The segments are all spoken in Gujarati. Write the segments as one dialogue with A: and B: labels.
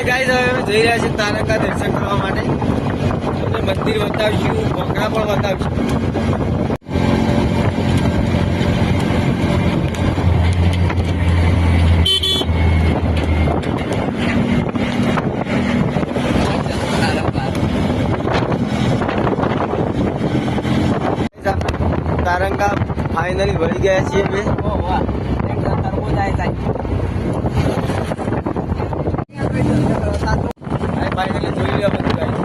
A: ગાઈસ હવે અમે જઈ રહ્યા છીએ તારંગા દર્શન કરવા માટે. તમને મંદિર બતાવીશું, પોખરા પણ બતાવીશું. તારંગા ફાઇનલી વળી ગયા છીએ અમે. ફાઇનલી જોઈ લો બધું ગાઈસ.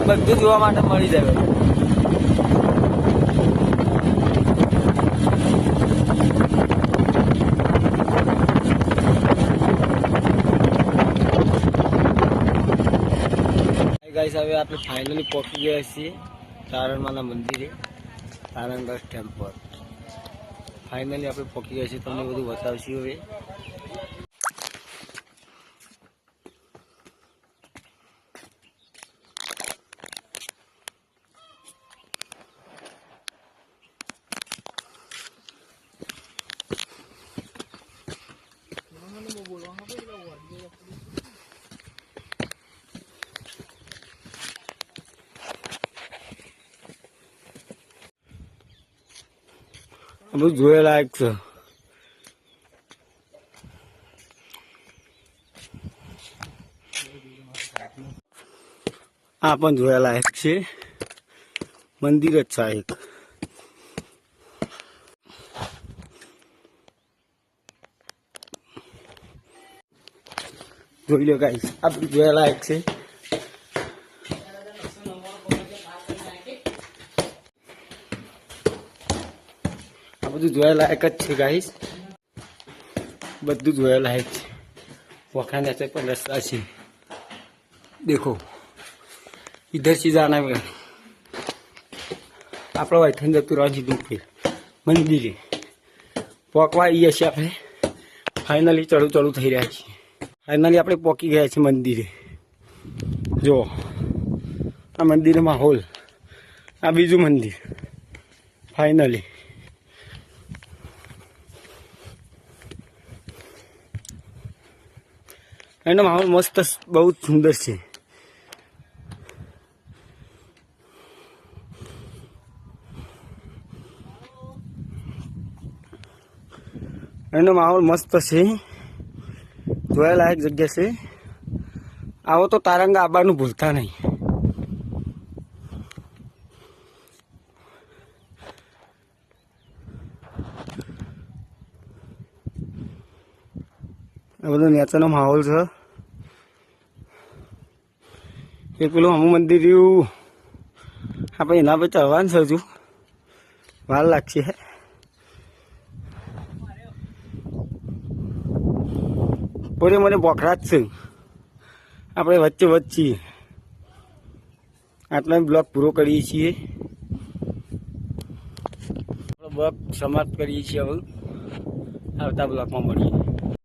A: બધું જોવા માટે મળી જાય. ગાઈસ હવે આપણે ફાઇનલી પહોંચી ગયા છીએ તારણમાના મંદિરે, તારંગા ટેમ્પલ. ફાઇનલી આપણે પહોંચી ગયા છીએ, તમને બધું બતાવશું હવે. બધું જોયા લાયક છે. આ પણ જોયા લાયક છે. મંદિર જ છે એક. જોઈ લો ગાઈસ, આ બધું જોયા લાયક છે. બધું જોયા લાયક જ છે ગાઈસ, બધું જોયા લાયક છે. વખાણ ऐसे પણ રસ્તા છે. देखो इधर से जाना है. આપણે વાયથન જતું રાજી દુખે મંદિરે પોકવા આવીએ છીએ આપણે. ફાઇનલી ચડું થઈ રહ્યા છીએ. ફાઇનલી આપણે પહોંચી ગયા છીએ મંદિરે. જો આ મંદિરનો માહોલ, આ બીજું મંદિર. ફાઇનલી એનો માહોલ મસ્ત, બહુ સુંદર છે. એનો માહોલ મસ્ત છે, જોયા લાયક જગ્યા છે. આવો તો તારંગા આવવાનું ભૂલતા નહીં. આ બધો નેચાનો માહોલ છે. એક પેલું અમુક મંદિર રહ્યું, આપણે એના પર ચડવાનું છે. હજુ વાર લાગશે. પોરે મને બોખરા જ છે. આપણે વચ્ચે વચ્ચે આટલા બ્લોક પૂરો કરીએ છીએ. બ્લોક સમાપ્ત કરીએ છીએ. હવે આવતા બ્લોકમાં મળીએ.